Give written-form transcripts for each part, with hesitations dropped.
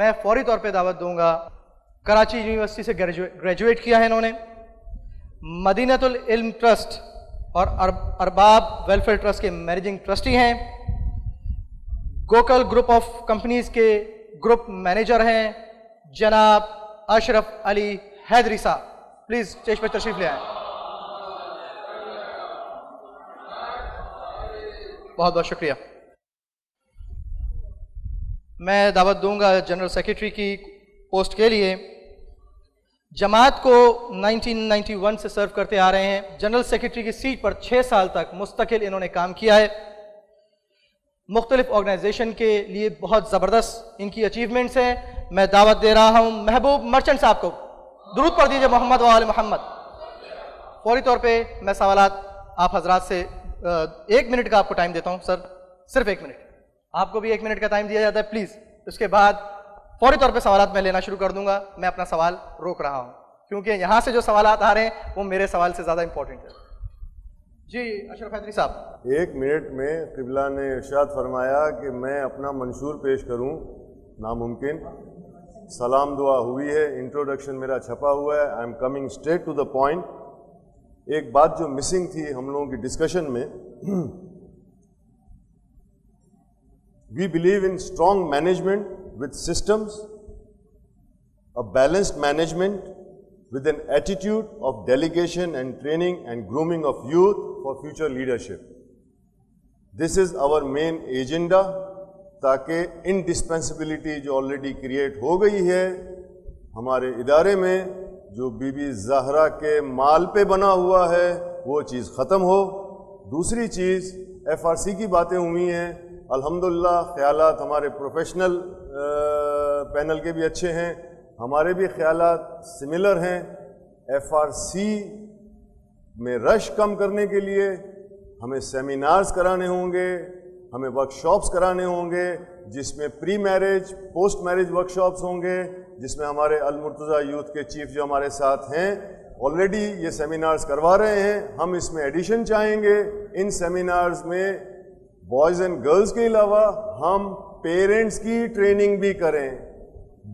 میں فوری طور پہ دعوت دوں گا، کراچی یونیورسٹی سے گریجویٹ کیا ہے انہوں نے، مدینۃ العلم ٹرسٹ اور ارباب ویلفیئر ٹرسٹ کے مینیجنگ ٹرسٹی ہیں، گوکل گروپ آف کمپنیز کے گروپ مینیجر ہیں جناب اشرف علی حیدری صاحب، پلیز اسٹیج پہ تشریف لے آئیں۔ بہت بہت شکریہ۔ میں دعوت دوں گا جنرل سیکریٹری کی پوسٹ کے لیے، جماعت کو 1991 سے سرو کرتے آ رہے ہیں، جنرل سیکریٹری کی سیٹ پر 6 سال تک مستقل انہوں نے کام کیا ہے، مختلف آرگنائزیشن کے لیے بہت زبردست ان کی اچیومنٹس ہیں۔ میں دعوت دے رہا ہوں محبوب مرچنٹ صاحب کو، درود پڑھ دیجئے محمد و آل محمد۔ فوری طور پہ میں سوالات آپ حضرات سے 1 منٹ کا آپ کو ٹائم دیتا ہوں سر، صرف 1 منٹ، آپ کو بھی 1 منٹ کا ٹائم دیا جاتا ہے پلیز۔ اس کے بعد فوری طور پہ سوالات میں لینا شروع کر دوں گا، میں اپنا سوال روک رہا ہوں کیونکہ یہاں سے جو سوالات آ رہے ہیں وہ میرے سوال سے زیادہ امپورٹنٹ ہے۔ جی اشرف حیدری صاحب۔ 1 منٹ میں قبلہ نے ارشاد فرمایا کہ میں اپنا منشور پیش کروں، ناممکن۔ سلام دعا ہوئی ہے، انٹروڈکشن میرا چھپا ہوا ہے، I am coming straight to the point. ایک بات جو مسنگ تھی ہم لوگوں کی ڈسکشن میں، we believe in strong management with systems, a balanced management with an attitude of delegation and training and grooming of youth for future leadership. This is our main agenda تاکہ indispensability جو already create ہو گئی ہے ہمارے ادارے میں، جو be be Zahra کے مال پہ بنا ہوا ہے، وہ چیز ختم ہو۔ دوسری چیز FRC کی باتیں ہوئی ہیں، الحمدللہ خیالات ہمارے پروفیشنل پینل کے بھی اچھے ہیں، ہمارے بھی خیالات سملر ہیں۔ FRC میں رش کم کرنے کے لیے ہمیں سیمینارز کرانے ہوں گے، ہمیں ورکشاپس کرانے ہوں گے، جس میں پری میرج پوسٹ میرج ورکشاپس ہوں گے، جس میں ہمارے المرتضیٰ یوتھ کے چیف جو ہمارے ساتھ ہیں آلریڈی یہ سیمینارز کروا رہے ہیں، ہم اس میں ایڈیشن چاہیں گے۔ ان سیمینارز میں بوائز اینڈ گرلز کے علاوہ ہم پیرنٹس کی ٹریننگ بھی کریں،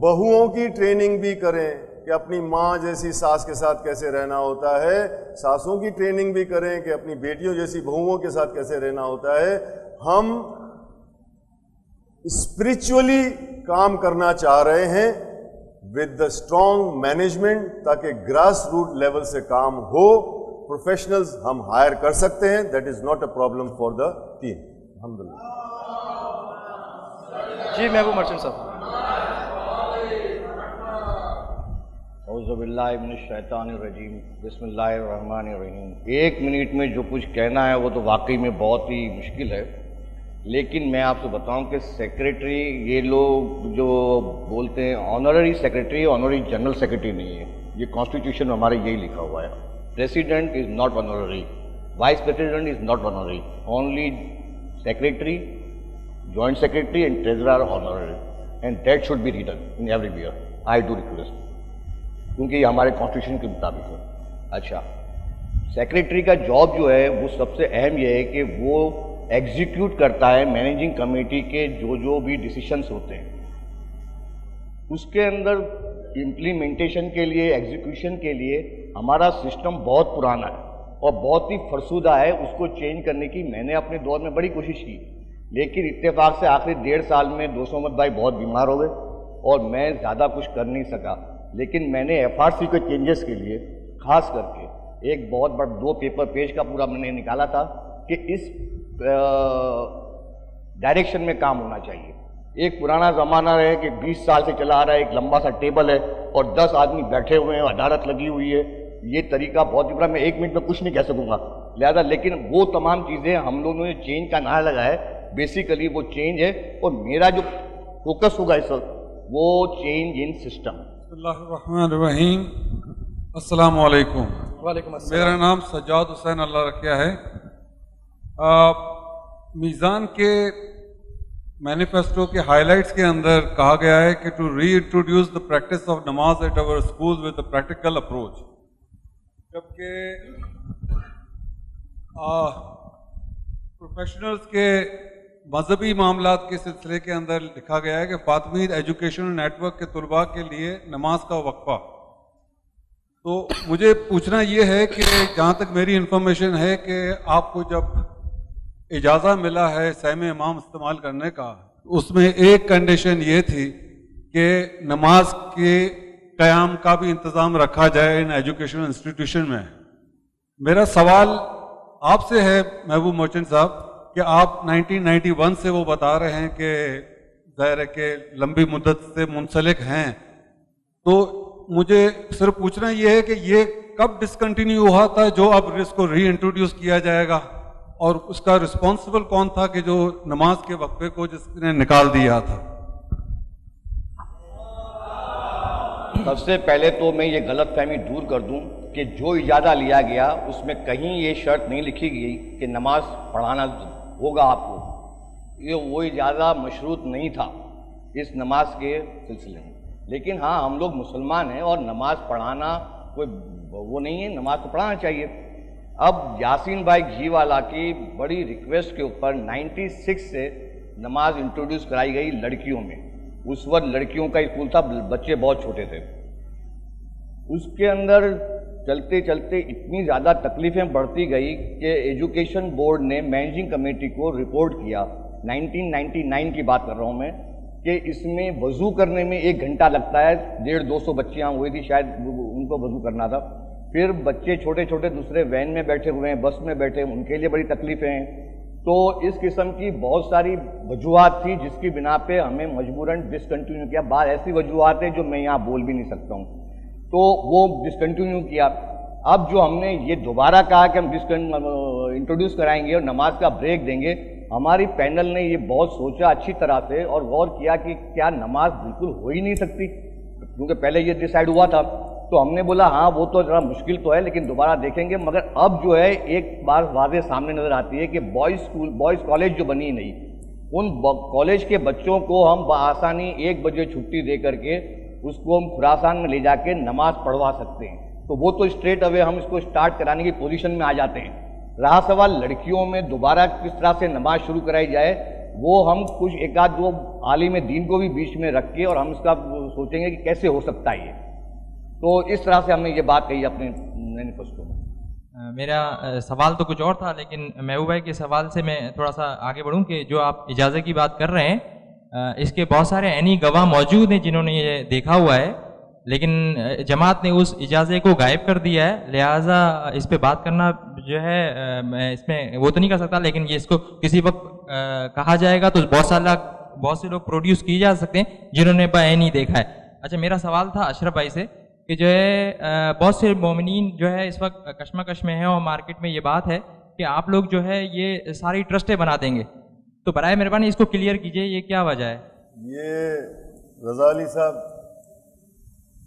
بہوؤں کی ٹریننگ بھی کریں کہ اپنی ماں جیسی ساس کے ساتھ کیسے رہنا ہوتا ہے، ساسوں کی ٹریننگ بھی کریں کہ اپنی بیٹیوں جیسی بہوؤں کے ساتھ کیسے رہنا ہوتا ہے۔ ہم اسپرچولی کام کرنا چاہ رہے ہیں ود دا اسٹرانگ مینجمنٹ، تاکہ گراس روٹ لیول سے کام ہو۔ پروفیشنلز ہم ہائر کر سکتے ہیں، that is not a problem for the team. الحمدللہ۔ جی محبوب مرچنٹ صاحب۔ اعوذ باللہ من الشیطان الرجیم، بسم اللہ الرحمن الرحیم۔ 1 منٹ میں جو کچھ کہنا ہے وہ تو واقعی میں بہت ہی مشکل ہے، لیکن میں آپ سے بتاؤں کہ سیکریٹری، یہ لوگ جو بولتے ہیں honorary secretary, honorary general secretary نہیں ہے، یہ کانسٹیٹیوشن میں ہمارے یہی لکھا ہوا ہے۔ President is not honorary, vice president is not honorary, only secretary, joint secretary and treasurer are honorary, and that should be written in everywhere. I do request, کیونکہ یہ ہمارے کانسٹیٹیوشن کے مطابق ہے۔ اچھا، سیکریٹری کا جاب جو ہے وہ سب سے اہم یہ ہے کہ وہ ایگزیکیوٹ کرتا ہے مینیجنگ کمیٹی کے جو بھی ڈیسیشنس ہوتے ہیں، اس کے اندر امپلیمنٹیشن کے لیے، ایگزیکیوشن کے لیے ہمارا سسٹم بہت پرانا ہے اور بہت ہی فرسودہ ہے، اس کو چینج کرنے کی میں نے اپنے دور میں بڑی کوشش کی، لیکن اتفاق سے آخری 1.5 سال میں 200 احمد بھائی بہت بیمار ہو گئے اور میں زیادہ کچھ کر نہیں سکا۔ لیکن میں نے FRC کے چینجز کے لیے خاص کر کے ایک بہت بڑا 2 پیپر پیج کا پورا میں نے نکالا تھا کہ اس ڈائریکشن میں کام ہونا چاہیے۔ ایک پرانا زمانہ ہے کہ 20 سال سے چلا آ رہا ہے، ایک لمبا سا ٹیبل ہے اور 10 آدمی بیٹھے ہوئے ہیں، عدالت لگی ہوئی ہے، یہ طریقہ بہت بڑا، میں 1 منٹ میں کچھ نہیں کہہ سکوں گا، لہذا لیکن وہ تمام چیزیں ہم لوگوں نے چینج کا نعرہ لگا ہے، بیسیکلی وہ چینج ہے اور میرا جو فوکس ہوگا اس وقت وہ چینج ان سسٹم۔ بسم اللہ الرحمن الرحیم۔ السلام علیکم۔ وعلیکم السلام۔ میرا نام سجاد حسین اللہ رکھیا ہے۔ میزان کے مینیفیسٹو کے ہائی لائٹس کے اندر کہا گیا ہے کہ to reintroduce the practice of namaz at our school with a practical approach, جبکہ پروفیشنلز کے مذہبی معاملات کے سلسلے کے اندر لکھا گیا ہے کہ فاطمی ایجوکیشنل نیٹ ورک کے طلباء کے لیے نماز کا وقفہ. تو مجھے پوچھنا یہ ہے کہ جہاں تک میری انفارمیشن ہے کہ آپ کو جب اجازہ ملا ہے سیم امام استعمال کرنے کا، اس میں ایک کنڈیشن یہ تھی کہ نماز کے قیام کا بھی انتظام رکھا جائے ان ایجوکیشنل انسٹیٹیوشن میں. میرا سوال آپ سے ہے محبوب مرچنٹ صاحب کہ آپ 1991 سے وہ بتا رہے ہیں کہ ظاہر ہے کہ لمبی مدت سے منسلک ہیں، تو مجھے صرف پوچھنا یہ ہے کہ یہ کب ڈسکنٹینیو ہوا تھا جو اب اس کو ری انٹروڈیوس کیا جائے گا، اور اس کا رسپانسبل کون تھا کہ جو نماز کے وقفے کو جس نے نکال دیا تھا؟ سب سے پہلے تو میں یہ غلط فہمی دور کر دوں کہ جو اجازہ لیا گیا اس میں کہیں یہ شرط نہیں لکھی گئی کہ نماز پڑھانا ہوگا آپ کو. یہ وہ اجازہ مشروط نہیں تھا اس نماز کے سلسلے میں. لیکن ہاں ہم لوگ مسلمان ہیں اور نماز پڑھانا کوئی وہ نہیں ہے، نماز تو پڑھانا چاہیے. اب یاسین بھائی گھی والا کی بڑی ریکویسٹ کے اوپر 96 سے نماز انٹروڈیوس کرائی گئی لڑکیوں میں. اس وقت لڑکیوں کا اسکول تھا، بچے بہت چھوٹے تھے. اس کے اندر چلتے چلتے اتنی زیادہ تکلیفیں بڑھتی گئی کہ ایجوکیشن بورڈ نے مینیجنگ کمیٹی کو رپورٹ کیا، 1999 کی بات کر رہا ہوں میں، کہ اس میں وضو کرنے میں 1 گھنٹہ لگتا ہے. 150-200 بچیاں ہوئی تھی شاید، ان کو وضو کرنا تھا. پھر بچے چھوٹے چھوٹے دوسرے وین میں بیٹھے ہوئے ہیں، بس میں بیٹھے، ان کے لیے بڑی تکلیفیں ہیں. تو اس قسم کی بہت ساری وجوہات تھی جس کی بنا پہ ہمیں مجبوراً ڈسکنٹینیو کیا. بعض ایسی وجوہات ہیں جو میں یہاں بول بھی نہیں سکتا ہوں، تو وہ ڈسکنٹینیو کیا. اب جو ہم نے یہ دوبارہ کہا کہ ہم انٹروڈیوس کرائیں گے اور نماز کا بریک دیں گے، ہماری پینل نے یہ بہت سوچا اچھی طرح سے اور غور کیا کہ کیا نماز بالکل ہو ہی نہیں سکتی، کیونکہ پہلے یہ ڈیسائیڈ ہوا تھا. تو ہم نے بولا ہاں وہ تو ذرا مشکل تو ہے لیکن دوبارہ دیکھیں گے. مگر اب جو ہے ایک بار واضح سامنے نظر آتی ہے کہ بوائز کالج جو بنی نہیں، ان کالج کے بچوں کو ہم بآسانی 1 بجے چھٹی دے کر کے اس کو ہم خراسان میں لے جا کے نماز پڑھوا سکتے ہیں. تو وہ تو اسٹریٹ اوے ہم اس کو اسٹارٹ کرانے کی پوزیشن میں آ جاتے ہیں. رہا سوال لڑکیوں میں دوبارہ کس طرح سے نماز شروع کرائی جائے، وہ ہم کچھ 1-2 عالم دین کو بھی بیچ میں رکھ کے اور ہم اس کا سوچیں گے کہ کیسے ہو سکتا ہے یہ. تو اس طرح سے ہم نے یہ بات کہی اپنے مینیفیسٹو میں. میرا سوال تو کچھ اور تھا، لیکن محبوب بھائی کے سوال سے میں تھوڑا سا آگے بڑھوں کہ جو آپ اجازت کی بات کر رہے ہیں، اس کے بہت سارے عینی گواہ موجود ہیں جنہوں نے یہ دیکھا ہوا ہے، لیکن جماعت نے اس اجازے کو غائب کر دیا ہے. لہٰذا اس پہ بات کرنا جو ہے میں اس میں وہ تو نہیں کر سکتا، لیکن یہ اس کو کسی وقت کہا جائے گا تو بہت سے لوگ پروڈیوس کیے جا سکتے ہیں جنہوں نے بعینی دیکھا ہے. اچھا، میرا سوال تھا اشرف بھائی سے کہ جو ہے بہت سے مومنین جو ہے اس وقت کشمکش میں ہیں اور مارکیٹ میں یہ بات ہے کہ آپ لوگ جو ہے یہ ساری ٹرسٹیں بنا دیں گے، تو برائے مہربانی اس کو کلیئر کیجئے، یہ کیا وجہ ہے؟ یہ رضا علی صاحب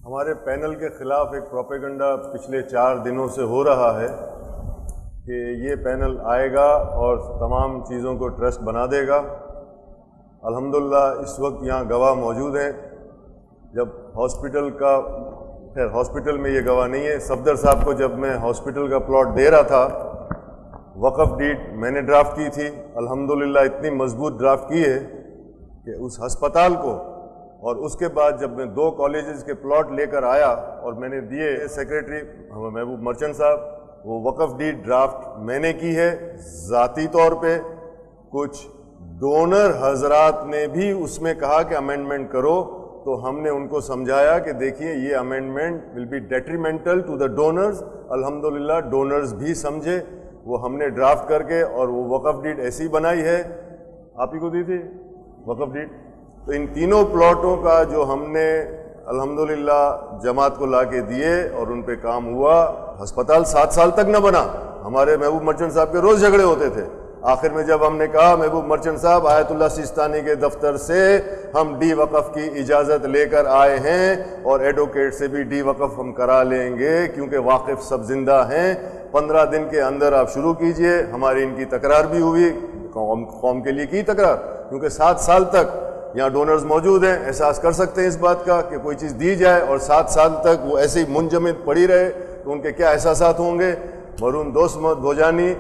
ہمارے پینل کے خلاف ایک پروپیگنڈا پچھلے 4 دنوں سے ہو رہا ہے کہ یہ پینل آئے گا اور تمام چیزوں کو ٹرسٹ بنا دے گا. الحمدللہ اس وقت یہاں گواہ موجود ہیں. جب ہاسپٹل میں یہ گواہ نہیں ہے. صفدر صاحب کو جب میں ہاسپٹل کا پلاٹ دے رہا تھا، وقف ڈیڈ میں نے ڈرافٹ کی تھی. الحمدللہ اتنی مضبوط ڈرافٹ کی ہے کہ اس ہسپتال کو، اور اس کے بعد جب میں 2 کالجز کے پلاٹ لے کر آیا اور میں نے دیے سیکریٹری محبوب مرچنٹ صاحب، وہ وقف ڈیڈ ڈرافٹ میں نے کی ہے ذاتی طور پہ. کچھ ڈونر حضرات نے بھی اس میں کہا کہ امینڈمنٹ کرو، تو ہم نے ان کو سمجھایا کہ دیکھیے یہ amendment will be detrimental to the donors. الحمدللہ ڈونرز بھی سمجھے، وہ ہم نے ڈرافٹ کر کے اور وہ وقف ڈیڈ ایسی بنائی ہے. آپ ہی کو دی تھی وقف ڈیڈ. تو ان تینوں پلاٹوں کا جو ہم نے الحمدللہ جماعت کو لا کے دیے اور ان پہ کام ہوا. ہسپتال 7 سال تک نہ بنا. ہمارے محبوب مرچنٹ صاحب کے روز جھگڑے ہوتے تھے. آخر میں جب ہم نے کہا محبوب مرچنٹ صاحب آیت اللہ سیستانی کے دفتر سے ہم ڈی وقف کی اجازت لے کر آئے ہیں اور ایڈوکیٹ سے بھی ڈی وقف ہم کرا لیں گے کیونکہ واقف سب زندہ ہیں. 15 دن کے اندر آپ شروع کیجئے. ہماری ان کی تکرار بھی ہوئی، قوم کے لیے کی تکرار، کیونکہ 7 سال تک یہاں ڈونرز موجود ہیں، احساس کر سکتے ہیں اس بات کا کہ کوئی چیز دی جائے اور 7 سال تک وہ ایسے ہی منجمد پڑی رہے تو ان کے کیا احساسات ہوں گے. مرحوم دوست محمد بھوجانی